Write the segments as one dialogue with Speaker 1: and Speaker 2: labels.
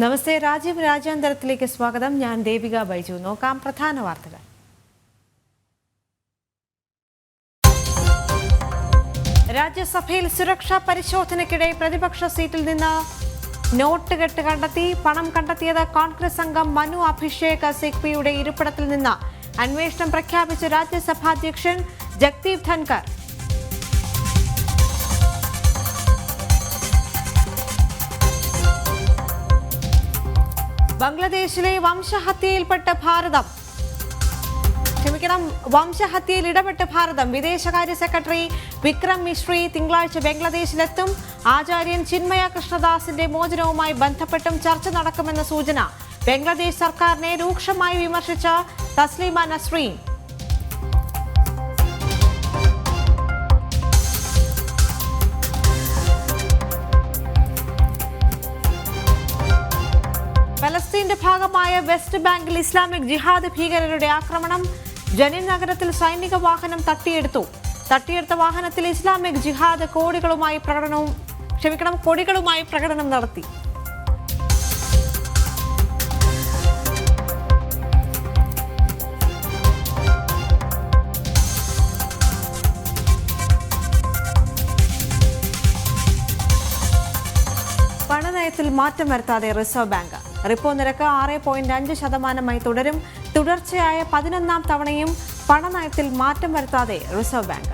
Speaker 1: നമസ്തേ രാജീവ് രാജ്യാന്തരത്തിലേക്ക് സ്വാഗതം. ഞാൻ ദേവിക ബൈജു. നോക്കാം പ്രധാന വാർത്തകൾ. രാജ്യസഭയിൽ സുരക്ഷാ പരിശോധനയ്ക്കിടെ പ്രതിപക്ഷ സീറ്റിൽ നിന്ന് നോട്ട് കെട്ട് കണ്ടെത്തി. പണം കണ്ടെത്തിയത് കോൺഗ്രസ് അംഗം മനു അഭിഷേക് സിക്വിയുടെ ഇരിപ്പിടത്തിൽ നിന്ന്. അന്വേഷണം പ്രഖ്യാപിച്ച രാജ്യസഭാധ്യക്ഷൻ ജഗ്ദീപ് ധൻകർ. ബംഗ്ലാദേശിലെ വംശഹത്യയിൽപ്പെട്ട് വംശഹത്യയിൽ ഇടപെട്ട് ഭാരതം. വിദേശകാര്യ സെക്രട്ടറി വിക്രം മിശ്രി തിങ്കളാഴ്ച ബംഗ്ലാദേശിലെത്തും. ആചാര്യൻ ചിന്മയ കൃഷ്ണദാസിന്റെ മോചനവുമായി ബന്ധപ്പെട്ടും ചർച്ച നടക്കുമെന്ന സൂചന. ബംഗ്ലാദേശ് സർക്കാരിനെ രൂക്ഷമായി വിമർശിച്ച തസ്ലീമ നസ്രീൻ. ഫലസ്തീന്റെ ഭാഗമായ വെസ്റ്റ് ബാങ്കിൽ ഇസ്ലാമിക് ജിഹാദ് ഭീകരരുടെ ആക്രമണം. ജനീൻ നഗരത്തിൽ സൈനിക വാഹനം തട്ടിയെടുത്ത വാഹനത്തിൽ ഇസ്ലാമിക് ജിഹാദ് കൊടികളുമായി പ്രകടനം നടത്തി. പണനയത്തിൽ മാറ്റം വരുത്താതെ റിസർവ് ബാങ്ക്. റിപ്പോ നിരക്ക് 6.5% തുടരും. തുടർച്ചയായ 11ാം തവണയും പണനയത്തിൽ മാറ്റം വരുത്താതെ റിസർവ് ബാങ്ക്.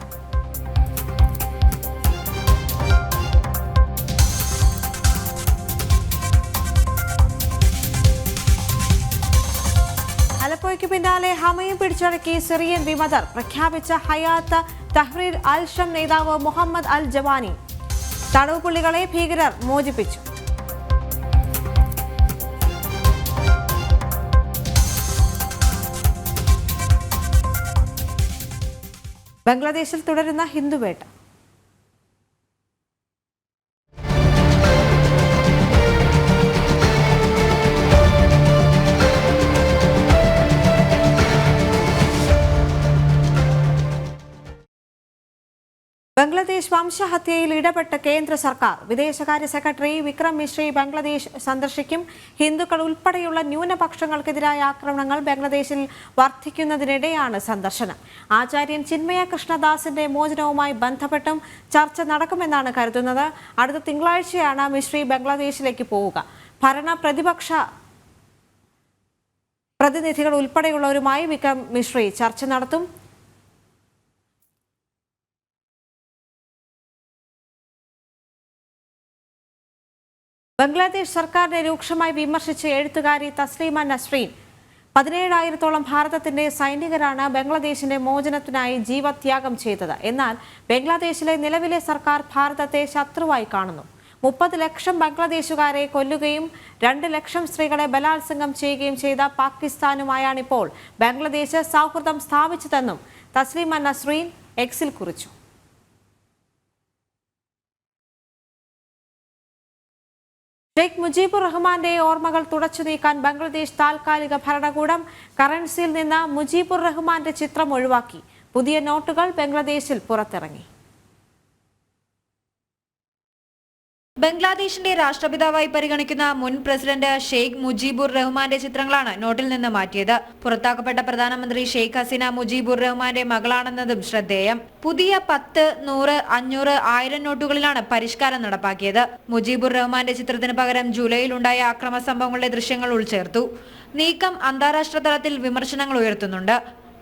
Speaker 1: അലപ്പോയ്ക്ക് പിന്നാലെ ഹമയും പിടിച്ചടക്കി സിറിയൻ വിമതർ. പ്രഖ്യാപിച്ച ഹയാത്ത് തഹ്രീർ അൽ ഷം നേതാവ് മുഹമ്മദ് അൽ ജവാനി. തടവുപുള്ളികളെ ഭീകരർ മോചിപ്പിച്ചു. ബംഗ്ലാദേശിൽ തുടരുന്ന ഹിന്ദുവേട്ട. ബംഗ്ലാദേശ് വംശഹത്യയിൽ ഇടപെട്ട കേന്ദ്ര സർക്കാർ. വിദേശകാര്യ സെക്രട്ടറി വിക്രം മിശ്രി ബംഗ്ലാദേശ് സന്ദർശിക്കും. ഹിന്ദുക്കൾ ഉൾപ്പെടെയുള്ള ന്യൂനപക്ഷങ്ങൾക്കെതിരായ ആക്രമണങ്ങൾ ബംഗ്ലാദേശിൽ വർദ്ധിക്കുന്നതിനിടെയാണ് സന്ദർശനം. ആചാര്യൻ ചിന്മയ കൃഷ്ണദാസിന്റെ മോചനവുമായി ബന്ധപ്പെട്ടും ചർച്ച നടക്കുമെന്നാണ് കരുതുന്നത്. അടുത്ത തിങ്കളാഴ്ചയാണ് മിശ്രി ബംഗ്ലാദേശിലേക്ക് പോവുക. ഭരണ പ്രതിപക്ഷ പ്രതിനിധികൾ ഉൾപ്പെടെയുള്ളവരുമായി വിക്രം മിശ്രി ചർച്ച നടത്തും. ബംഗ്ലാദേശ് സർക്കാരിനെ രൂക്ഷമായി വിമർശിച്ച എഴുത്തുകാരി തസ്ലീമ നസ്രീൻ. 17,000-ഓളം ഭാരതത്തിന്റെ സൈനികരാണ് ബംഗ്ലാദേശിന്റെ മോചനത്തിനായി ജീവത്യാഗം ചെയ്തത്. എന്നാൽ ബംഗ്ലാദേശിലെ നിലവിലെ സർക്കാർ ഭാരതത്തെ ശത്രുവായി കാണുന്നു. 30 ലക്ഷം ബംഗ്ലാദേശുകാരെ കൊല്ലുകയും 2 ലക്ഷം സ്ത്രീകളെ ബലാത്സംഗം ചെയ്യുകയും ചെയ്ത പാകിസ്ഥാനുമായാണിപ്പോൾ ബംഗ്ലാദേശ് സൗഹൃദം സ്ഥാപിച്ചതെന്നും തസ്ലീമ നസ്രീൻ എക്സിൽ കുറിച്ചു. ഷെയ്ഖ് മുജീബുർ റഹ്മാന്റെ ഓർമ്മകൾ തുടച്ചു നീക്കാൻ ബംഗ്ലാദേശ് താൽക്കാലിക ഭരണകൂടം കറൻസിയിൽ നിന്ന് മുജീബുർ റഹ്മാന്റെ ചിത്രം ഒഴിവാക്കി. പുതിയ നോട്ടുകൾ ബംഗ്ലാദേശിൽ പുറത്തിറങ്ങി.
Speaker 2: ബംഗ്ലാദേശിന്റെ രാഷ്ട്രപിതാവായി പരിഗണിക്കുന്ന മുൻ പ്രസിഡന്റ് ഷെയ്ഖ് മുജീബുർ റഹ്മാന്റെ ചിത്രങ്ങളാണ് നോട്ടിൽ നിന്ന് മാറ്റിയത്. പുറത്താക്കപ്പെട്ട പ്രധാനമന്ത്രി ഷെയ്ഖ് ഹസീന മുജീബുർ റഹ്മാന്റെ മകളാണെന്നതും ശ്രദ്ധേയം. പുതിയ 10, 100, 500, 1000 നോട്ടുകളിലാണ് പരിഷ്കാരം നടപ്പാക്കിയത്. മുജീബുർ റഹ്മാന്റെ ചിത്രത്തിന് പകരം ജൂലൈയിൽ ഉണ്ടായ അക്രമ സംഭവങ്ങളുടെ ദൃശ്യങ്ങൾ ഉൾച്ചേർത്തു. നീക്കം അന്താരാഷ്ട്ര തലത്തിൽ വിമർശനങ്ങൾ ഉയർത്തുന്നുണ്ട്.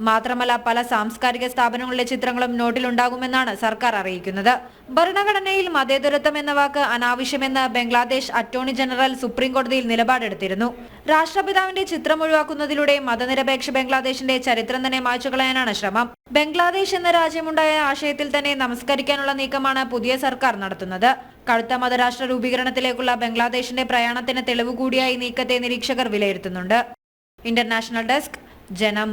Speaker 2: മാത്രമല്ല പല സാംസ്കാരിക സ്ഥാപനങ്ങളുടെ ചിത്രങ്ങളും നോട്ടിലുണ്ടാകുമെന്നാണ് സർക്കാർ അറിയിക്കുന്നത്. ഭരണഘടനയിൽ മതേതരത്വം എന്ന വാക്ക് അനാവശ്യമെന്ന് ബംഗ്ലാദേശ് അറ്റോർണി ജനറൽ സുപ്രീം കോടതിയിൽ നിലപാടെടുത്തിരുന്നു. രാഷ്ട്രപിതാവിന്റെ ചിത്രം ഒഴിവാക്കുന്നതിലൂടെ മതനിരപേക്ഷ ബംഗ്ലാദേശിന്റെ ചരിത്രം തന്നെ മായ്ച്ചുകളയാനാണ് ശ്രമം. ബംഗ്ലാദേശ് എന്ന രാജ്യമുണ്ടായ ആശയത്തിൽ തന്നെ നമസ്കരിക്കാനുള്ള നീക്കമാണ് പുതിയ സർക്കാർ നടത്തുന്നത്. കടുത്ത മതരാഷ്ട്ര രൂപീകരണത്തിലേക്കുള്ള ബംഗ്ലാദേശിന്റെ പ്രയാണത്തിന് തെളിവ് കൂടിയായി നീക്കത്തെ നിരീക്ഷകർ വിലയിരുത്തുന്നുണ്ട്. ഇന്റർനാഷണൽ ഡെസ്ക്, ജനം.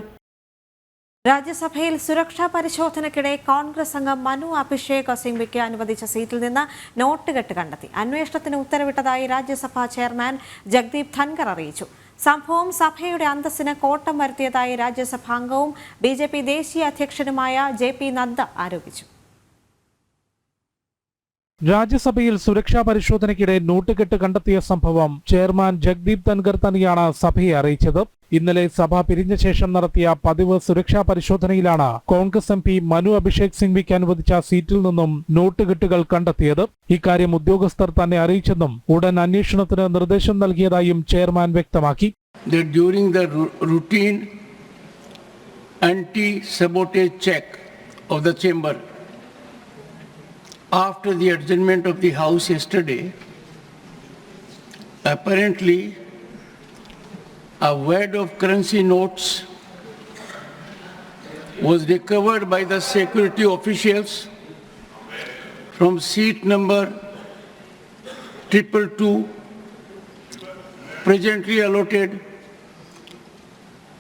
Speaker 1: രാജ്യസഭയിൽ സുരക്ഷാ പരിശോധനയ്ക്കിടെ കോൺഗ്രസ് അംഗം മനു അഭിഷേക് സിംഗ്വിക്ക് അനുവദിച്ച സീറ്റിൽ നിന്ന് നോട്ട് കെട്ട് കണ്ടെത്തി. അന്വേഷണത്തിന് ഉത്തരവിട്ടതായി രാജ്യസഭാ ചെയർമാൻ ജഗ്ദീപ് ധൻകർ അറിയിച്ചു. സംഭവം സഭയുടെ അന്തസ്സിന് കോട്ടം വരുത്തിയതായി രാജ്യസഭാംഗവും BJP ദേശീയ അധ്യക്ഷനുമായ JP നദ്ദ ആരോപിച്ചു.
Speaker 3: രാജ്യസഭയിൽ സുരക്ഷാ പരിശോധനയ്ക്കിടെ നോട്ടുകെട്ട് കണ്ടെത്തിയ സംഭവം ചെയർമാൻ ജഗ്ദീപ് ധൻഖർ തന്നെയാണ് സഭയെ അറിയിച്ചത്. ഇന്നലെ സഭ പിരിഞ്ഞ ശേഷം നടത്തിയ പതിവ് സുരക്ഷാ പരിശോധനയിലാണ് കോൺഗ്രസ് MP മനു അഭിഷേക് സിംഗ്വിക്ക് അനുവദിച്ച സീറ്റിൽ നിന്നും നോട്ടുകെട്ടുകൾ കണ്ടെത്തിയത്. ഇക്കാര്യം ഉദ്യോഗസ്ഥർ തന്നെ അറിയിച്ചെന്നും ഉടൻ അന്വേഷണത്തിന് നിർദ്ദേശം നൽകിയതായും ചെയർമാൻ വ്യക്തമാക്കി.
Speaker 4: During the routine anti-sabotage check of the chamber, after the adjournment of the House yesterday, apparently a wad of currency notes was recovered by the security officials from seat number 222, presently allotted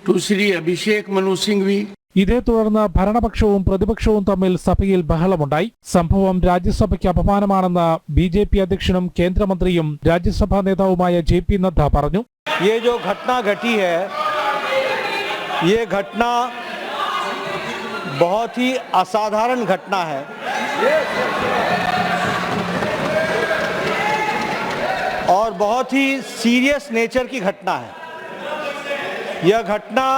Speaker 4: to Shri Abhishek Manu Singhvi.
Speaker 3: ഇതേ തുടർന്ന് ഭരണപക്ഷവും പ്രതിപക്ഷവും തമ്മിൽ സഭയിൽ ബഹളമുണ്ടായി. സംഭവം രാജ്യസഭയ്ക്ക് അപമാനമാണെന്ന് BJP അധ്യക്ഷനും കേന്ദ്രമന്ത്രിയും രാജ്യസഭാ നേതാവുമായ JP Nadda പറഞ്ഞു.
Speaker 5: ये जो घटना घटी है, ये घटना बहुत ही असाधारण घटना है और बहुत ही सीरियस नेचर की घटना है. यह घटना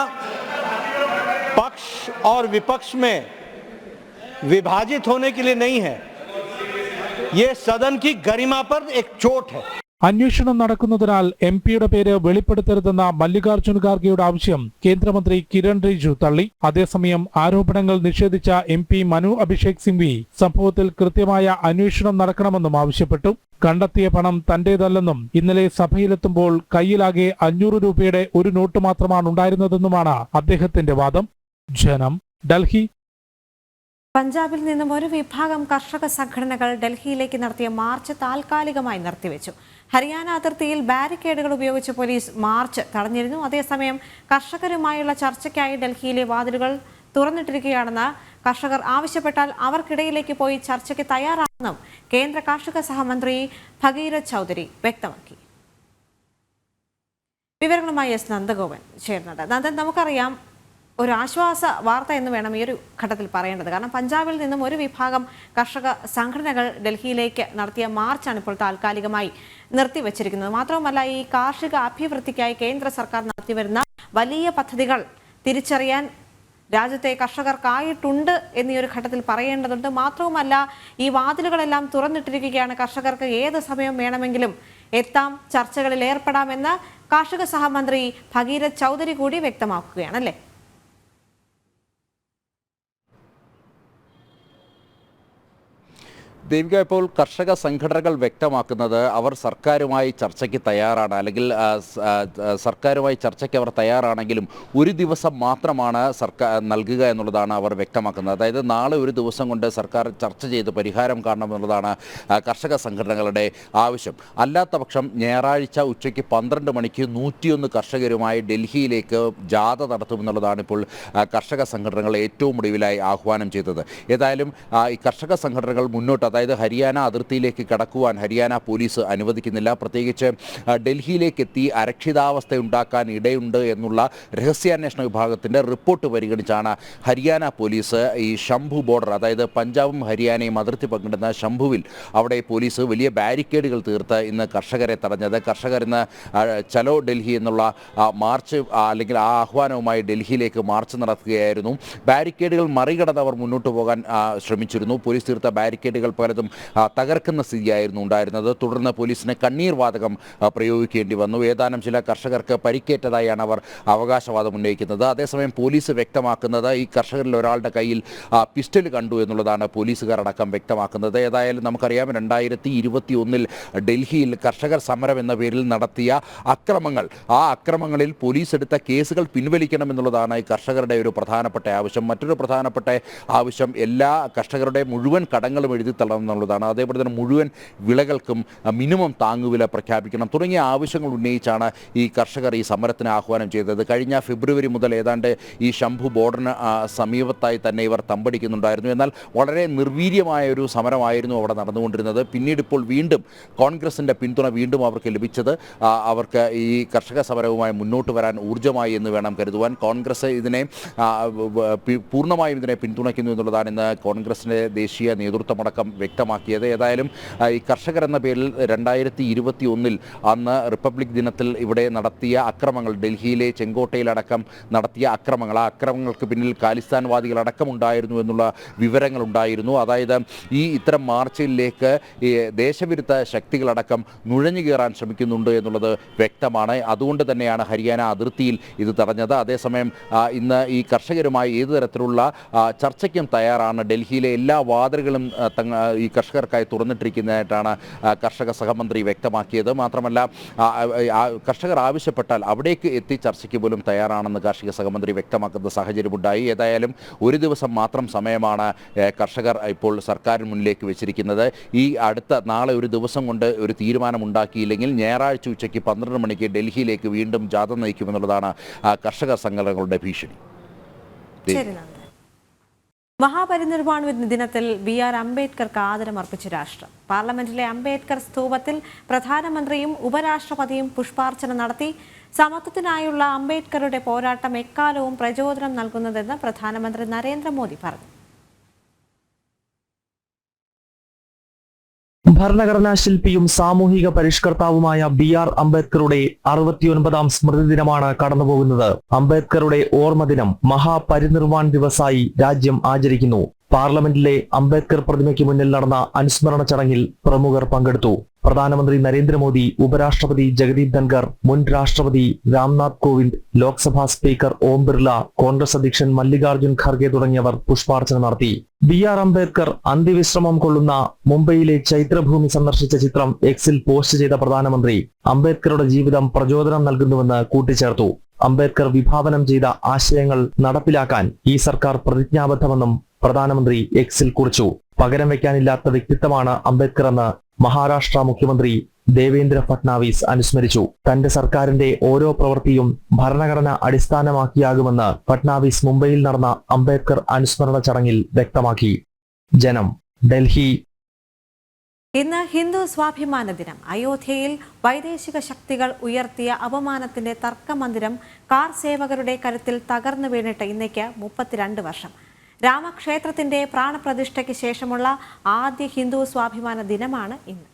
Speaker 5: पक्ष और विपक्ष में विभाजित होने के लिए नहीं है, ये सदन की गरिमा पर एक चोट है.
Speaker 3: അന്വേഷണം നടക്കുന്നതിനാൽ MP-യുടെ പേര് വെളിപ്പെടുത്തരുതെന്ന മല്ലികാർജ്ജുൻ ഖാർഗെയുടെ ആവശ്യം കേന്ദ്രമന്ത്രി കിരൺ റിജിജു തള്ളി. അതേസമയം ആരോപണങ്ങൾ നിഷേധിച്ച MP മനു അഭിഷേക് സിംഗ്വി സംഭവത്തിൽ കൃത്യമായ അന്വേഷണം നടക്കണമെന്നും ആവശ്യപ്പെട്ടു. കണ്ടെത്തിയ പണം തന്റേതല്ലെന്നും ഇന്നലെ സഭയിലെത്തുമ്പോൾ കയ്യിലാകെ 500 രൂപയുടെ ഒരു നോട്ട് മാത്രമാണ് ഉണ്ടായിരുന്നതെന്നുമാണ് അദ്ദേഹത്തിന്റെ വാദം. ജനം, ഡൽഹി.
Speaker 1: പഞ്ചാബിൽ നിന്നും ഒരു വിഭാഗം കർഷക സംഘടനകൾ ഡൽഹിയിലേക്ക് നടത്തിയ മാർച്ച് താൽക്കാലികമായി നിർത്തിവെച്ചു. ഹരിയാന അതിർത്തിയിൽ ബാരിക്കേഡുകൾ ഉപയോഗിച്ച് പോലീസ് മാർച്ച് തടഞ്ഞിരുന്നു. അതേസമയം കർഷകരുമായുള്ള ചർച്ചയ്ക്കായി ഡൽഹിയിലെ വാതിലുകൾ തുറന്നിട്ടിരിക്കുകയാണെന്ന് കർഷകർ ആവശ്യപ്പെട്ടാൽ അവർക്കിടയിലേക്ക് പോയി ചർച്ചയ്ക്ക് തയ്യാറാണെന്നും കേന്ദ്ര കാർഷിക സഹമന്ത്രി ഭഗീരഥ് ചൗധരി വ്യക്തമാക്കി. വിവരങ്ങളുമായി എസ് നന്ദഗോപൻ ചേർന്നുണ്ട്. നന്ദൻ, നമുക്കറിയാം, ഒരു ആശ്വാസ വാർത്ത എന്ന് വേണം ഈ ഒരു ഘട്ടത്തിൽ പറയേണ്ടത്. കാരണം പഞ്ചാബിൽ നിന്നും ഒരു വിഭാഗം കർഷക സംഘടനകൾ ഡൽഹിയിലേക്ക് നടത്തിയ മാർച്ചാണ് ഇപ്പോൾ താൽക്കാലികമായി നിർത്തിവച്ചിരിക്കുന്നത്. മാത്രവുമല്ല, ഈ കാർഷിക അഭിവൃദ്ധിക്കായി കേന്ദ്ര സർക്കാർ നടത്തിവരുന്ന വലിയ പദ്ധതികൾ തിരിച്ചറിയാൻ രാജ്യത്തെ കർഷകർക്കായിട്ടുണ്ട് എന്നീ ഒരു ഘട്ടത്തിൽ പറയേണ്ടതുണ്ട്. മാത്രവുമല്ല, ഈ വാതിലുകളെല്ലാം തുറന്നിട്ടിരിക്കുകയാണ്. കർഷകർക്ക് ഏത് സമയം വേണമെങ്കിലും എത്താം, ചർച്ചകളിൽ ഏർപ്പെടാമെന്ന് കാർഷിക സഹമന്ത്രി ഭഗീരഥ് ചൗധരി കൂടി വ്യക്തമാക്കുകയാണ്, അല്ലേ?
Speaker 6: ദേവിക, ഇപ്പോൾ കർഷക സംഘടനകൾ വ്യക്തമാക്കുന്നത് അവർ സർക്കാരുമായി ചർച്ചയ്ക്ക് തയ്യാറാണ്, അല്ലെങ്കിൽ സർക്കാരുമായി ചർച്ചയ്ക്ക് അവർ തയ്യാറാണെങ്കിലും ഒരു ദിവസം മാത്രമാണ് സർക്കാർ നൽകുക എന്നുള്ളതാണ് അവർ വ്യക്തമാക്കുന്നത്. അതായത് നാളെ ഒരു ദിവസം കൊണ്ട് സർക്കാർ ചർച്ച ചെയ്ത് പരിഹാരം കാണണമെന്നുള്ളതാണ് കർഷക സംഘടനകളുടെ ആവശ്യം. അല്ലാത്ത പക്ഷം ഞായറാഴ്ച ഉച്ചയ്ക്ക് 12 മണിക്ക് 101 കർഷകരുമായി ഡൽഹിയിലേക്ക് ജാഥ നടത്തുമെന്നുള്ളതാണ് ഇപ്പോൾ കർഷക സംഘടനകൾ ഏറ്റവും ഒടുവിലായി ആഹ്വാനം ചെയ്തത്. ഏതായാലും ഈ കർഷക സംഘടനകൾ മുന്നോട്ട്, അതായത് ഹരിയാന അതിർത്തിയിലേക്ക് കടക്കുവാൻ ഹരിയാന പോലീസ് അനുവദിക്കുന്നില്ല. പ്രത്യേകിച്ച് ഡൽഹിയിലേക്ക് എത്തി അരക്ഷിതാവസ്ഥ ഉണ്ടാക്കാൻ ഇടയുണ്ട് എന്നുള്ള രഹസ്യാന്വേഷണ വിഭാഗത്തിൻ്റെ റിപ്പോർട്ട് പരിഗണിച്ചാണ് ഹരിയാന പോലീസ് ഈ ശംഭു ബോർഡർ, അതായത് പഞ്ചാബും ഹരിയാനയും അതിർത്തി പങ്കിടുന്ന ശംഭുവിൽ അവിടെ പോലീസ് വലിയ ബാരിക്കേഡുകൾ തീർത്ത് ഇന്ന് കർഷകരെ തടഞ്ഞത്. കർഷകർ ഇന്ന് ചലോ ഡൽഹി എന്നുള്ള മാർച്ച് അല്ലെങ്കിൽ ആ ആഹ്വാനവുമായി ഡൽഹിയിലേക്ക് മാർച്ച് നടത്തുകയായിരുന്നു. ബാരിക്കേഡുകൾ മറികടന്നവർ മുന്നോട്ട് പോകാൻ ശ്രമിച്ചിരുന്നു. പോലീസ് തീർത്ത ബാരിക്കേഡുകൾ പലതും തകർക്കുന്ന സ്ഥിതിയായിരുന്നു ഉണ്ടായിരുന്നത്. തുടർന്ന് പോലീസിന് കണ്ണീർ വാതകം പ്രയോഗിക്കേണ്ടി വന്നു. ഏതാനും ചില കർഷകർക്ക് പരിക്കേറ്റതായാണ് അവർ അവകാശവാദം ഉന്നയിക്കുന്നത്. അതേസമയം പോലീസ് വ്യക്തമാക്കുന്നത് ഈ കർഷകരിൽ ഒരാളുടെ കയ്യിൽ പിസ്റ്റൽ കണ്ടു എന്നുള്ളതാണ് പോലീസുകാരടക്കം വ്യക്തമാക്കുന്നത്. ഏതായാലും നമുക്കറിയാം, 2021 ഡൽഹിയിൽ കർഷകർ സമരം എന്ന പേരിൽ നടത്തിയ അക്രമങ്ങൾ, ആ അക്രമങ്ങളിൽ പോലീസ് എടുത്ത കേസുകൾ പിൻവലിക്കണമെന്നുള്ളതാണ് ഈ കർഷകരുടെ ഒരു പ്രധാനപ്പെട്ട ആവശ്യം. മറ്റൊരു പ്രധാനപ്പെട്ട ആവശ്യം എല്ലാ കർഷകരുടെ മുഴുവൻ കടങ്ങളും എഴുതി തള്ളണം എന്നുള്ളതാണ്. അതേപോലെ തന്നെ മുഴുവൻ വിളകൾക്കും മിനിമം താങ്ങുവില പ്രഖ്യാപിക്കണം തുടങ്ങിയ ആവശ്യങ്ങൾ ഉന്നയിച്ചാണ് ഈ കർഷകർ ഈ സമരത്തിന് ആഹ്വാനം ചെയ്തത്. കഴിഞ്ഞ ഫെബ്രുവരി മുതൽ ഏതാണ്ട് ഈ ശംഭു ബോർഡറിന് സമീപത്തായി തന്നെ ഇവർ തമ്പടിക്കുന്നുണ്ടായിരുന്നു. എന്നാൽ വളരെ നിർവീര്യമായ ഒരു സമരമായിരുന്നു അവിടെ നടന്നുകൊണ്ടിരുന്നത്. പിന്നീട് ഇപ്പോൾ വീണ്ടും കോൺഗ്രസിൻ്റെ പിന്തുണ വീണ്ടും അവർക്ക് ലഭിച്ചത് അവർക്ക് ഈ കർഷക സമരവുമായി മുന്നോട്ട് വരാൻ ഊർജ്ജമായി എന്ന് വേണം കരുതുവാൻ. കോൺഗ്രസ് ഇതിനെ പൂർണ്ണമായും ഇതിനെ പിന്തുണയ്ക്കുന്നു എന്നുള്ളതാണ് ഇന്ന് കോൺഗ്രസിൻ്റെ ദേശീയ നേതൃത്വമടക്കം വ്യക്തമാക്കിയത്. ഏതായാലും ഈ കർഷകർ എന്ന പേരിൽ 2021 അന്ന് റിപ്പബ്ലിക് ദിനത്തിൽ ഇവിടെ നടത്തിയ അക്രമങ്ങൾ, ഡൽഹിയിലെ ചെങ്കോട്ടയിലടക്കം നടത്തിയ അക്രമങ്ങൾ, ആ അക്രമങ്ങൾക്ക് പിന്നിൽ ഖാലിസ്ഥാൻവാദികളടക്കം ഉണ്ടായിരുന്നു എന്നുള്ള വിവരങ്ങളുണ്ടായിരുന്നു. അതായത് ഇത്തരം മാർച്ചിലേക്ക് ഈ ദേശവിരുദ്ധ ശക്തികളടക്കം നുഴഞ്ഞു കയറാൻ ശ്രമിക്കുന്നുണ്ട് എന്നുള്ളത് വ്യക്തമാണ്. അതുകൊണ്ട് തന്നെയാണ് ഹരിയാന അതിർത്തിയിൽ ഇത് തടഞ്ഞത്. അതേസമയം ഇന്ന് ഈ കർഷകരുമായി ഏതു തരത്തിലുള്ള ചർച്ചയ്ക്കും തയ്യാറാണ്. ഡൽഹിയിലെ എല്ലാ വാതിലുകളും ഈ കർഷകർക്കായി തുറന്നിട്ടിരിക്കുന്നതായിട്ടാണ് കർഷക സഹമന്ത്രി വ്യക്തമാക്കിയത്. മാത്രമല്ല കർഷകർ ആവശ്യപ്പെട്ടാൽ അവിടേക്ക് എത്തി ചർച്ചയ്ക്ക് പോലും തയ്യാറാണെന്ന് കാർഷിക സഹമന്ത്രി വ്യക്തമാക്കുന്ന സാഹചര്യമുണ്ടായി. ഏതായാലും ഒരു ദിവസം മാത്രം സമയമാണ് കർഷകർ ഇപ്പോൾ സർക്കാരിന് മുന്നിലേക്ക് വെച്ചിരിക്കുന്നത്. ഈ അടുത്ത നാളെ ഒരു ദിവസം കൊണ്ട് ഒരു തീരുമാനമുണ്ടാക്കിയില്ലെങ്കിൽ ഞായറാഴ്ച ഉച്ചയ്ക്ക് 12 മണിക്ക് ഡൽഹിയിലേക്ക് വീണ്ടും ജാഥ നയിക്കുമെന്നുള്ളതാണ് കർഷക സംഘടനകളുടെ ഭീഷണി.
Speaker 1: മഹാപരിനിർവാണ ദിനത്തിൽ BR അംബേദ്കർക്ക് ആദരമർപ്പിച്ച് രാഷ്ട്രം. പാർലമെന്റിലെ അംബേദ്കർ സ്തൂപത്തിൽ പ്രധാനമന്ത്രിയും ഉപരാഷ്ട്രപതിയും പുഷ്പാർച്ചന നടത്തി. സമത്വത്തിനായുള്ള അംബേദ്കറുടെ പോരാട്ടം എക്കാലവും പ്രചോദനം നൽകുന്നതെന്ന് പ്രധാനമന്ത്രി നരേന്ദ്രമോദി പറഞ്ഞു.
Speaker 7: ഭരണഘടനാ ശില്പിയും സാമൂഹിക പരിഷ്കർത്താവുമായ BR അംബേദ്കറുടെ 69ാം സ്മൃതി ദിനമാണ് കടന്നുപോകുന്നത്. അംബേദ്കറുടെ ഓർമ്മ ദിനം മഹാപരിനിർവാൺ ദിവസായി രാജ്യം ആചരിക്കുന്നു. പാർലമെന്റിലെ അംബേദ്കർ പ്രതിമയ്ക്ക് മുന്നിൽ നടന്ന അനുസ്മരണ ചടങ്ങിൽ പ്രമുഖർ പങ്കെടുത്തു. പ്രധാനമന്ത്രി നരേന്ദ്രമോദി, ഉപരാഷ്ട്രപതി ജഗദീപ് ധൻഖർ, മുൻ രാഷ്ട്രപതി രാംനാഥ് കോവിന്ദ്, ലോക്സഭാ സ്പീക്കർ ഓം ബിർല, കോൺഗ്രസ് അധ്യക്ഷൻ മല്ലികാർജുൻ ഖർഗെ തുടങ്ങിയവർ പുഷ്പാർച്ചന നടത്തി. BR അംബേദ്കർ അന്ത്യവിശ്രമം കൊള്ളുന്ന മുംബൈയിലെ ചൈത്രഭൂമി സന്ദർശിച്ച ചിത്രം എക്സിൽ പോസ്റ്റ് ചെയ്ത പ്രധാനമന്ത്രി അംബേദ്കറുടെ ജീവിതം പ്രചോദനം നൽകുന്നുവെന്ന് കൂട്ടിച്ചേർത്തു. അംബേദ്കർ വിഭാവനം ചെയ്ത ആശയങ്ങൾ നടപ്പിലാക്കാൻ ഈ സർക്കാർ പ്രതിജ്ഞാബദ്ധമെന്നും പ്രധാനമന്ത്രി എക്സിൽ കുറിച്ചു. പകരം വയ്ക്കാനില്ലാത്ത വ്യക്തിത്വമാണ് അംബേദ്കർ എന്ന് മഹാരാഷ്ട്ര മുഖ്യമന്ത്രി ദേവേന്ദ്ര ഫട്നാവിസ് അനുസ്മരിച്ചു. തന്റെ സർക്കാരിന്റെ ഓരോ പ്രവൃത്തിയും ഭരണഘടന അടിസ്ഥാനമാക്കിയാകുമെന്ന് ഫട്നാവിസ് മുംബൈയിൽ നടന്ന അംബേദ്കർ അനുസ്മരണ ചടങ്ങിൽ വ്യക്തമാക്കി. ജനം, ഡൽഹി.
Speaker 1: ഇന്ന് ഹിന്ദു സ്വാഭിമാന ദിനം. അയോധ്യയിൽ വൈദേശിക ശക്തികൾ ഉയർത്തിയ അപമാനത്തിന്റെ തർക്കമന്ദിരം കാർ സേവകരുടെ കരുത്തിൽ തകർന്നു വീണിട്ട് ഇന്നേക്ക് 32 വർഷം. രാമക്ഷേത്രത്തിന്റെ പ്രാണപ്രതിഷ്ഠയ്ക്ക് ശേഷമുള്ള ആദ്യ ഹിന്ദു സ്വാഭിമാന ദിനമാണ് ഇന്ന്.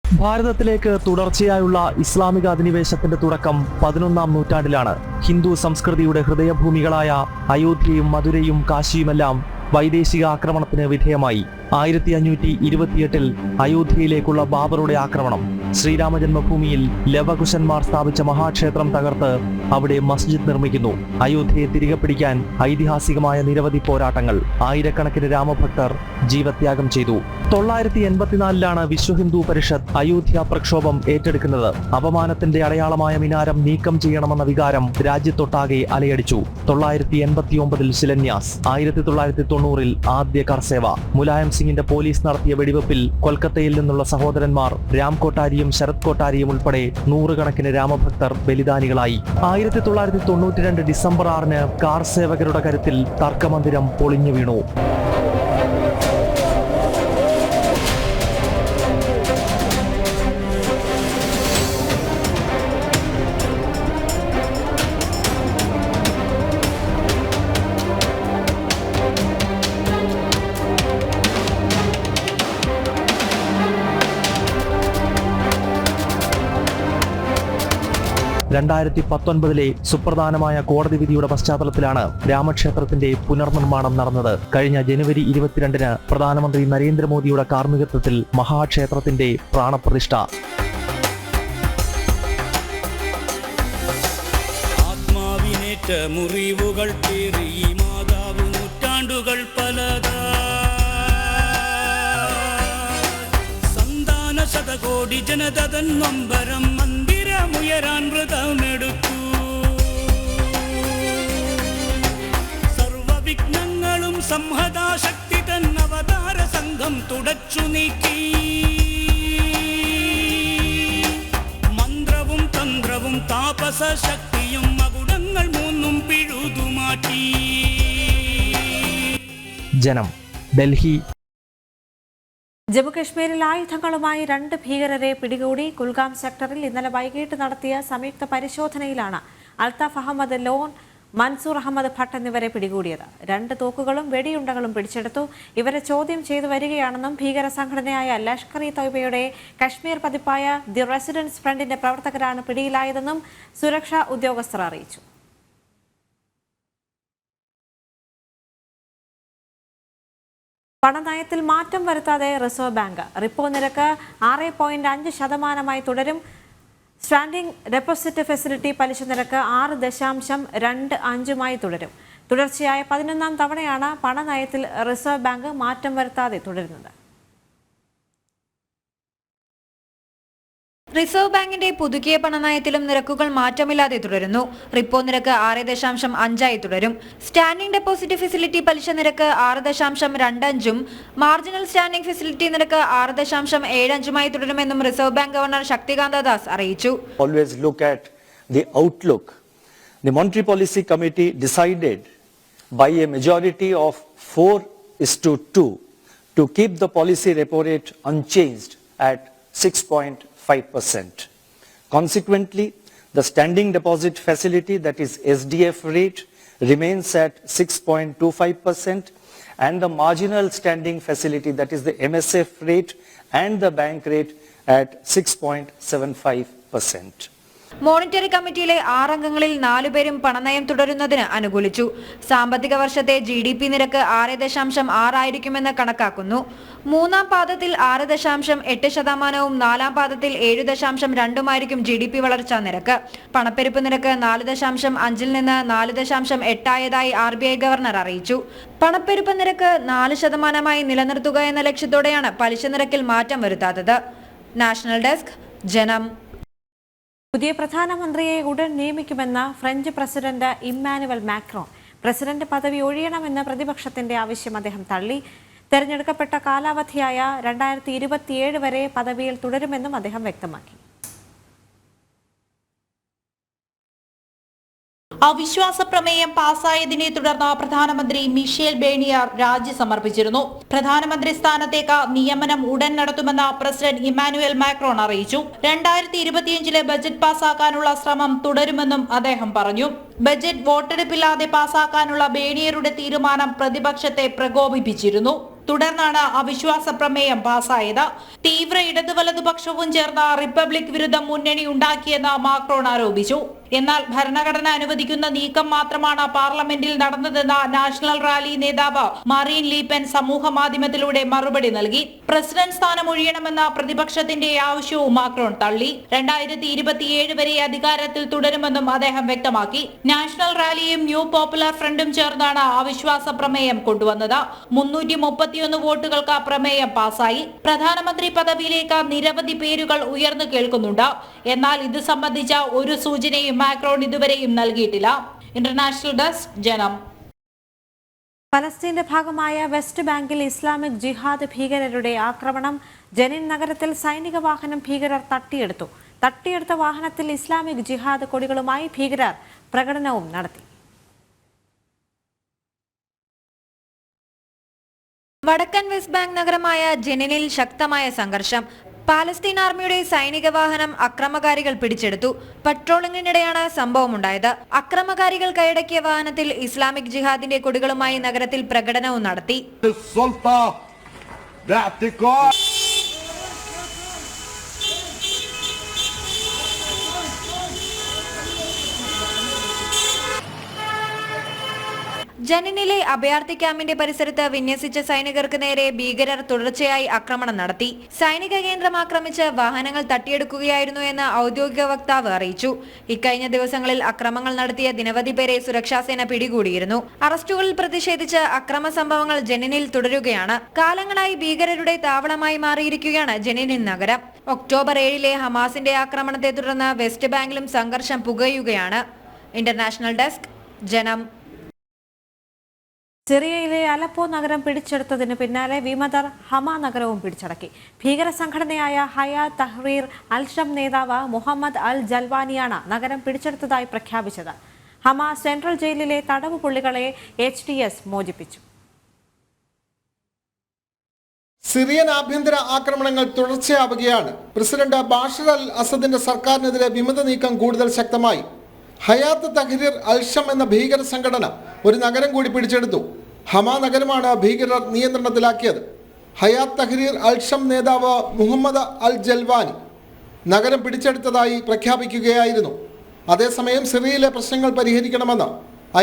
Speaker 7: ഭാരതത്തിലേക്ക് തുടർച്ചയായുള്ള ഇസ്ലാമിക അധിനിവേശത്തിന്റെ തുടക്കം 11ാം നൂറ്റാണ്ടിലാണ്. ഹിന്ദു സംസ്കൃതിയുടെ ഹൃദയഭൂമികളായ അയോധ്യയും മധുരയും കാശിയുമെല്ലാം വൈദേശിക ആക്രമണത്തിന് വിധേയമായി. 1528 അയോധ്യയിലേക്കുള്ള ബാബറുടെ ആക്രമണം, ശ്രീരാമ ജന്മഭൂമിയിൽ ലവകുശന്മാർ സ്ഥാപിച്ച മഹാക്ഷേത്രം തകർത്ത് അവിടെ മസ്ജിദ് നിർമ്മിക്കുന്നു. അയോധ്യയെ തിരികെ പിടിക്കാൻ ഐതിഹാസികമായ നിരവധി പോരാട്ടങ്ങൾ. ആയിരക്കണക്കിന് രാമഭക്തർ ജീവത്യാഗം ചെയ്തു. 984 വിശ്വ ഹിന്ദു പരിഷത്ത് അയോധ്യ പ്രക്ഷോഭം ഏറ്റെടുക്കുന്നത്. അപമാനത്തിന്റെ അടയാളമായ മിനാരം നീക്കം ചെയ്യണമെന്ന വികാരം രാജ്യത്തൊട്ടാകെ അലയടിച്ചു. 989 ശിലന്യാസ്, 1990 ആദ്യ കർസേവ. മുലായം സിംഗിന്റെ പോലീസ് നടത്തിയ വെടിവെപ്പിൽ കൊൽക്കത്തയിൽ നിന്നുള്ള സഹോദരന്മാർ രാം കോട്ടാരിയും ശരത് കോട്ടാരിയും ഉൾപ്പെടെ 100 കണക്കിന് രാമഭക്തർ ബലിദാനികളായി. 1992 ഡിസംബർ 6 കാർ സേവകരുടെ കരുത്തിൽ തർക്കമന്ദിരം പൊളിഞ്ഞു വീണു. ലെ സുപ്രധാനമായ കോടതി വിധിയുടെ പശ്ചാത്തലത്തിലാണ് രാമക്ഷേത്രത്തിന്റെ പുനർനിർമ്മാണം നടന്നത്. കഴിഞ്ഞ ജനുവരി 22 പ്രധാനമന്ത്രി നരേന്ദ്രമോദിയുടെ കാർമ്മികത്വത്തിൽ മഹാക്ഷേത്രത്തിന്റെ പ്രാണപ്രതിഷ്ഠ.
Speaker 8: ആത്മാവിനേറ്റ മുറിവുകൾ പേറി മാതാവ് നൂറ്റാണ്ടുകൾ പലതാ, സന്താന ശതകോടി ജനതൻ നൊമ്പരം മന്ദിരമുയരാൻ വ്രതമെടുത്തു. സർവവിഘ്നങ്ങളും സംഹതാശക്തി തൻ അവതാര സംഘം തുടച്ചു നീക്കി. മന്ത്രവും തന്ത്രവും താപസ ശക്തിയും മകുടങ്ങൾ മൂന്നും പിഴുതുമാറ്റി.
Speaker 7: ജനം, ഡൽഹി.
Speaker 1: ജമ്മുകശ്മീരിൽ ആയുധങ്ങളുമായി 2 ഭീകരരെ പിടികൂടി. കുൽഗാം സെക്ടറിൽ ഇന്നലെ വൈകിട്ട് നടത്തിയ സംയുക്ത പരിശോധനയിലാണ് അൽത്താഫ് അഹമ്മദ് ലോൺ മൻസൂർ അഹമ്മദ് ഭട്ട് എന്നിവരെ പിടികൂടിയത്. 2 തോക്കുകളും വെടിയുണ്ടകളും പിടിച്ചെടുത്തു. ഇവരെ ചോദ്യം ചെയ്തു വരികയാണെന്നും ഭീകര സംഘടനയായ ലഷ്കർ ഇ തോയ്ബയുടെ കശ്മീർ പതിപ്പായ ദി റെസിഡൻസ് ഫ്രണ്ടിന്റെ പ്രവർത്തകരാണ് പിടിയിലായതെന്നും സുരക്ഷാ ഉദ്യോഗസ്ഥർ അറിയിച്ചു. പണനയത്തിൽ മാറ്റം വരുത്താതെ റിസർവ് ബാങ്ക്. റിപ്പോ നിരക്ക് 6.5% തുടരും. സ്റ്റാൻഡിംഗ് ഡെപ്പോസിറ്റ് ഫെസിലിറ്റി പലിശ നിരക്ക് 6.25% തുടരും. തുടർച്ചയായ 11ാം തവണയാണ് പണനയത്തിൽ റിസർവ് ബാങ്ക് മാറ്റം വരുത്താതെ തുടരുന്നത്.
Speaker 2: റിസർവ് ബാങ്കിന്റെ പുതുക്കിയ പണനയത്തിലും നിരക്കുകൾ മാറ്റമില്ലാതെ തുടരുന്നു. റിപ്പോ നിരക്ക് 6.5 തുടരും. സ്റ്റാൻഡിംഗ് ഡെപ്പോസിറ്റ് ഫെസിലിറ്റി പലിശ നിരക്ക് 6.25 മാർജിനൽ സ്റ്റാൻഡിംഗ് ഫെസിലിറ്റി നിരക്ക് 6.75 തുടരുമെന്നും reserve bank governor Shaktikanta Das അറിയിച്ചു.
Speaker 5: Always look at the outlook. The Monetary Policy Committee decided by a majority of 4:2 to keep the policy repo rate unchanged at 6.5%. Consequently, the standing deposit facility, that is SDF rate, remains at 6.25% and the marginal standing facility, that is the MSF rate and the bank rate at 6.75%.
Speaker 2: Monetary കമ്മിറ്റിയിലെ 6 അംഗങ്ങളിൽ 4 പേരും പണനയം തുടരുന്നതിന് അനുകൂലിച്ചു. സാമ്പത്തിക വർഷത്തെ GDP നിരക്ക് 6.6 ആയിരിക്കുമെന്ന് കണക്കാക്കുന്നു. 3ാം പാദത്തിൽ 6.8%, 4ാം പാദത്തിൽ 7.2% GDP വളർച്ചാ നിരക്ക്. പണപ്പെരുപ്പ് നിരക്ക് 4.5 നിന്ന് 4.8 ആയതായി RBI ഗവർണർ അറിയിച്ചു. പണപ്പെരുപ്പ് നിരക്ക് 4% നിലനിർത്തുക എന്ന ലക്ഷ്യത്തോടെയാണ് പലിശ നിരക്കിൽ മാറ്റം വരുത്താത്തത്. നാഷണൽ ഡെസ്ക്, ജനം.
Speaker 1: പുതിയ പ്രധാനമന്ത്രിയെ ഉടൻ നിയമിക്കുമെന്ന French president Emmanuel Macron. President പദവി ഒഴിയണമെന്ന പ്രതിപക്ഷത്തിന്റെ ആവശ്യം അദ്ദേഹം തള്ളി. തെരഞ്ഞെടുക്കപ്പെട്ട കാലാവധിയായ 2027 വരെ പദവിയിൽ തുടരുമെന്നും അദ്ദേഹം വ്യക്തമാക്കി.
Speaker 9: അവിശ്വാസ പ്രമേയം പാസായതിനെ തുടർന്ന് പ്രധാനമന്ത്രി മിഷേൽ ബേണിയർ രാജി സമർപ്പിച്ചിരുന്നു. പ്രധാനമന്ത്രി സ്ഥാനത്തേക്ക് നിയമനം ഉടൻ നടത്തുമെന്ന് പ്രസിഡന്റ് ഇമ്മാനുവൽ മാക്രോൺ അറിയിച്ചു. 2025 ബജറ്റ് പാസാക്കാനുള്ള ശ്രമം തുടരുമെന്നും അദ്ദേഹം പറഞ്ഞു. ബജറ്റ് വോട്ടെടുപ്പില്ലാതെ പാസാക്കാനുള്ള ബേണിയറുടെ തീരുമാനം പ്രതിപക്ഷത്തെ പ്രകോപിപ്പിച്ചിരുന്നു. തുടർന്നാണ് അവിശ്വാസ പ്രമേയം പാസായത്. തീവ്ര ഇടതു വലതുപക്ഷവും ചേർന്ന് റിപ്പബ്ലിക് വിരുദ്ധ മുന്നണി ഉണ്ടാക്കിയെന്ന് മാക്രോൺ ആരോപിച്ചു. എന്നാൽ ഭരണഘടന അനുവദിക്കുന്ന നീക്കം മാത്രമാണ് പാർലമെന്റിൽ നടന്നതെന്ന് നാഷണൽ റാലി നേതാവ് മറീൻ ലീപെൻ സമൂഹ മാധ്യമത്തിലൂടെ മറുപടി നൽകി. പ്രസിഡന്റ് സ്ഥാനം ഒഴിയണമെന്ന പ്രതിപക്ഷത്തിന്റെ ആവശ്യവും മാക്രോൺ തള്ളി. 2027 വരെ അധികാരത്തിൽ തുടരുമെന്നും അദ്ദേഹം വ്യക്തമാക്കി. നാഷണൽ റാലിയും ന്യൂ പോപ്പുലർ ഫ്രണ്ടും ചേർന്നാണ് അവിശ്വാസ പ്രമേയം കൊണ്ടുവന്നത്. 331 വോട്ടുകൾക്ക് പ്രമേയം പാസായി. പ്രധാനമന്ത്രി പദവിയിലേക്ക് നിരവധി പേരുകൾ ഉയർന്നു കേൾക്കുന്നുണ്ട്. എന്നാൽ ഇത് സംബന്ധിച്ച ഒരു സൂചനയും മാക്രോൺ ഇതുവരെയും നൽകിയിട്ടില്ല. ഇന്റർനാഷണൽ ഡെസ്ക്, ജനം.
Speaker 1: പലസ്തീന്റെ ഭാഗമായ വെസ്റ്റ് ബാങ്കിൽ ഇസ്ലാമിക് ജിഹാദ് ഭീകരരുടെ ആക്രമണം. ജനിൻ നഗരത്തിൽ സൈനിക വാഹനം ഭീകരർ തട്ടിയെടുത്തു. തട്ടിയെടുത്ത വാഹനത്തിൽ ഇസ്ലാമിക് ജിഹാദ് കൊടികളുമായി ഭീകരർ പ്രകടനവും നടത്തി.
Speaker 2: വടക്കൻ വെസ്റ്റ് ബാങ്ക് നഗരമായ ജെനിനിൽ ശക്തമായ സംഘർഷം. പാലസ്തീൻ ആർമിയുടെ സൈനിക വാഹനം അക്രമകാരികൾ പിടിച്ചെടുത്തു. പട്രോളിംഗിനിടെയാണ് സംഭവമുണ്ടായത്. അക്രമകാരികൾ കൈയടക്കിയ വാഹനത്തിൽ ഇസ്ലാമിക് ജിഹാദിന്റെ കൊടികളുമായി നഗരത്തിൽ പ്രകടനവും നടത്തി. ജനിനിലെ അഭയാർത്ഥി ക്യാമ്പിന്റെ പരിസരത്ത് വിന്യസിച്ച സൈനികർക്ക് നേരെ ഭീകരർ തുടർച്ചയായി ആക്രമണം നടത്തി. സൈനിക കേന്ദ്രം ആക്രമിച്ച് വാഹനങ്ങൾ തട്ടിയെടുക്കുകയായിരുന്നു എന്ന് ഔദ്യോഗിക വക്താവ് അറിയിച്ചു. ഇക്കഴിഞ്ഞ ദിവസങ്ങളിൽ അക്രമങ്ങൾ നടത്തിയ നിരവധി പേരെ സുരക്ഷാസേന പിടികൂടിയിരുന്നു. അറസ്റ്റുകളിൽ പ്രതിഷേധിച്ച് അക്രമ സംഭവങ്ങൾ ജനിനിൽ തുടരുകയാണ്. കാലങ്ങളായി ഭീകരരുടെ താവളമായി മാറിയിരിക്കുകയാണ് ജനിനിൻ നഗരം. ഒക്ടോബർ 7 ഹമാസിന്റെ ആക്രമണത്തെ തുടർന്ന് വെസ്റ്റ് ബാങ്കിലും സംഘർഷം പുകയുകയാണ്. ഇന്റർനാഷണൽ ഡെസ്ക്, ജനം.
Speaker 1: സിറിയയിലെ അലപ്പോ നഗരം പിടിച്ചെടുത്തതിന് പിന്നാലെ വിമതർ ഹമ നഗരവും പിടിച്ചടക്കി. ഭീകര സംഘടനയായ ഹയാ തഹ്രീർ അൽ-ഷം നേതാവ് മുഹമ്മദ് അൽ ജൽവാനിയാണ് നഗരം പിടിച്ചെടുത്തതായി പ്രഖ്യാപിച്ചത്. ഹമ സെൻട്രൽ ജയിലിലെ തടവ് പുള്ളികളെ HTS മോചിപ്പിച്ചു.
Speaker 10: സിറിയൻ ആഭ്യന്തര ആക്രമണങ്ങൾ തുടർച്ചയാവുകയാണ്. പ്രസിഡന്റ് ബാഷർ അൽ അസദിന്റെ സർക്കാരിനെതിരെ വിമത നീക്കം കൂടുതൽ ശക്തമായി. ഹയാത്ത് തഹ്രീർ അൽഷം എന്ന ഭീകര സംഘടന ഒരു നഗരം കൂടി പിടിച്ചെടുത്തു. ഹമാ നഗരമാണ് ഭീകരർ നിയന്ത്രണത്തിലാക്കിയത്. ഹയാത്ത് തഹ്രീർ അൽഷം നേതാവ് മുഹമ്മദ് അൽ ജൽവാനി നഗരം പിടിച്ചെടുത്തതായി പ്രഖ്യാപിക്കുകയായിരുന്നു. അതേസമയം സിറിയയിലെ പ്രശ്നങ്ങൾ പരിഹരിക്കണമെന്ന്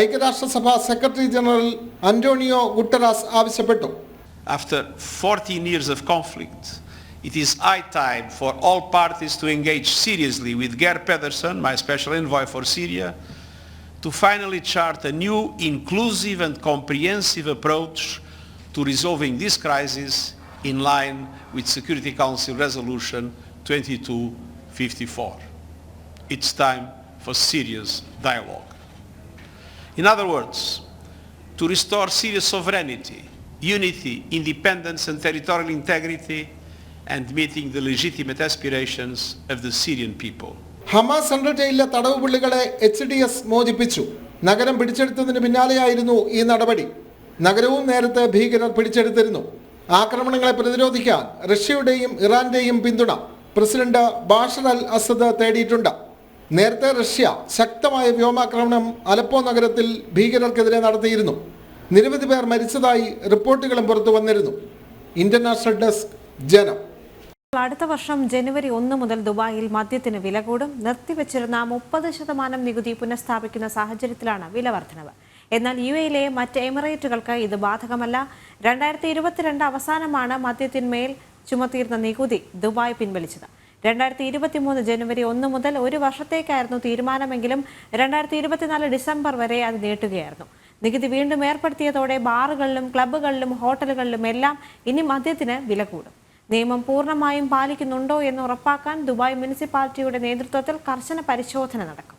Speaker 10: ഐക്യരാഷ്ട്രസഭ സെക്രട്ടറി ജനറൽ അന്റോണിയോ ഗുട്ടറാസ് ആവശ്യപ്പെട്ടു.
Speaker 11: After 14 years of conflict, it is high time for all parties to engage seriously with Geir Pedersen, my special envoy for Syria, to finally chart a new, inclusive and comprehensive approach to resolving this crisis in line with Security Council Resolution 2254. It's time for serious dialogue. In other words, to restore Syria's sovereignty, unity, independence and territorial integrity, and meeting the legitimate aspirations of the Syrian people.
Speaker 10: Hamas central ജയിലിലെ തടവുപുള്ളികളെ HDS മോചിപ്പിച്ചു. നഗരം പിടിച്ചെടുത്തതിന് പിന്നാലെയായിരുന്നു ഈ നടപടി. നഗരവും നേരത്തെ ഭീകരർ പിടിച്ചെടുത്തിരുന്നു. ആക്രമണങ്ങളെ പ്രതിരോധിക്കാൻ റഷ്യയുടെയും ഇറാന്റെയും പിന്തുണ പ്രസിഡന്റ് ബാഷർ അൽ അസദ് തേടിയിട്ടുണ്ട്. നേരത്തെ റഷ്യ ശക്തമായ വ്യോമാക്രമണം അലപ്പോ നഗരത്തിൽ ഭീകരർക്കെതിരെ നടത്തിയിരുന്നു. നിരവധി പേർ മരിച്ചതായി റിപ്പോർട്ടുകളും പുറത്തു വന്നിരുന്നു. ഇന്റർനാഷണൽ ഡെസ്ക് ജനം.
Speaker 1: അടുത്ത വർഷം ജനുവരി 1 മുതൽ ദുബായിൽ മദ്യത്തിന് വില കൂടും. നിർത്തിവച്ചിരുന്ന 30% നികുതി പുനഃസ്ഥാപിക്കുന്ന സാഹചര്യത്തിലാണ് വില വർധനവ്. എന്നാൽ UAE മറ്റ് എമിറേറ്റുകൾക്ക് ഇത് ബാധകമല്ല. 2022 അവസാനമാണ് മദ്യത്തിന്മേൽ ചുമത്തിയിരുന്ന നികുതി ദുബായ് പിൻവലിച്ചത്. 2023 ജനുവരി 1 മുതൽ ഒരു വർഷത്തേക്കായിരുന്നു തീരുമാനമെങ്കിലും 2024 ഡിസംബർ വരെ അത് നീട്ടുകയായിരുന്നു. നികുതി വീണ്ടും ഏർപ്പെടുത്തിയതോടെ ബാറുകളിലും ക്ലബ്ബുകളിലും ഹോട്ടലുകളിലും എല്ലാം ഇനി മദ്യത്തിന് വില കൂടും. നിയമം പൂർണ്ണമായും പാലിക്കുന്നുണ്ടോ എന്ന് ഉറപ്പാക്കാൻ ദുബായ് മുനിസിപ്പാലിറ്റിയുടെ നേതൃത്വത്തിൽ കർശന പരിശോധന നടക്കും.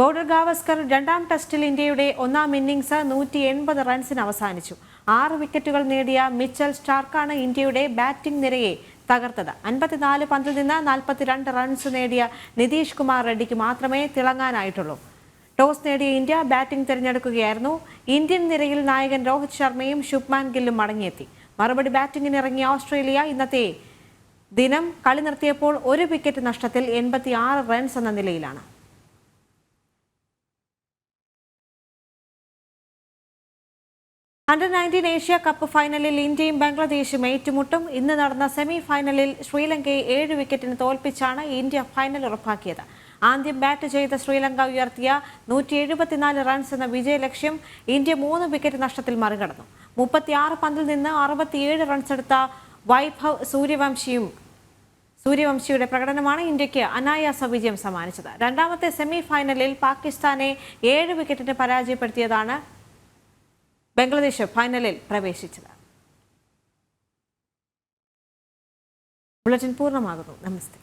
Speaker 1: ബോർഡർ ഗാവസ്കർ രണ്ടാം ടെസ്റ്റിൽ ഇന്ത്യയുടെ ഒന്നാം ഇന്നിംഗ്സ് 180 റൺസിന് അവസാനിച്ചു. 6 വിക്കറ്റുകൾ നേടിയ മിച്ചൽ സ്റ്റാർക്കാണ് ഇന്ത്യയുടെ ബാറ്റിംഗ് നിരയെ തകർത്തത്. 54 പന്തിൽ നിന്ന് 42 റൺസ് നേടിയ നിതീഷ് കുമാർ റെഡ്ഡിക്ക് മാത്രമേ തിളങ്ങാനായിട്ടുള്ളൂ. ടോസ് നേടിയ ഇന്ത്യ ബാറ്റിംഗ് തിരഞ്ഞെടുക്കുകയായിരുന്നു. ഇന്ത്യൻ നിരയിൽ നായകൻ രോഹിത് ശർമ്മയും ശുഭ്മാൻ ഗില്ലും മടങ്ങിയെത്തി. മറുപടി ബാറ്റിംഗിനിറങ്ങിയ ഓസ്ട്രേലിയ ഇന്നത്തെ ദിനം കളി നിർത്തിയപ്പോൾ 1 വിക്കറ്റ് നഷ്ടത്തിൽ 86 റൺസ് എന്ന നിലയിലാണ്. അണ്ടർ-19 ഏഷ്യ കപ്പ് ഫൈനലിൽ ഇന്ത്യയും ബംഗ്ലാദേശും ഏറ്റുമുട്ടും. ഇന്ന് നടന്ന സെമി ഫൈനലിൽ ശ്രീലങ്കയെ 7 വിക്കറ്റിന് തോൽപ്പിച്ചാണ് ഇന്ത്യ ഫൈനൽ ഉറപ്പാക്കിയത്. ആദ്യം ബാറ്റ് ചെയ്ത ശ്രീലങ്ക ഉയർത്തിയ 174 റൺസ് എന്ന വിജയലക്ഷ്യം ഇന്ത്യ 3 വിക്കറ്റ് നഷ്ടത്തിൽ മറികടന്നു. 36 പന്തിൽ നിന്ന് 67 റൺസ് എടുത്ത വൈഭവ് സൂര്യവംശിയുടെ പ്രകടനമാണ് ഇന്ത്യക്ക് അനായാസ വിജയം സമ്മാനിച്ചത്. രണ്ടാമത്തെ സെമി ഫൈനലിൽ പാകിസ്ഥാനെ 7 വിക്കറ്റിന് പരാജയപ്പെടുത്തിയതാണ് ബംഗ്ലാദേശ് ഫൈനലിൽ പ്രവേശിച്ചത്. ബുള്ളറ്റിൻ പൂർണ്ണമാകുന്നു. നമസ്തേ.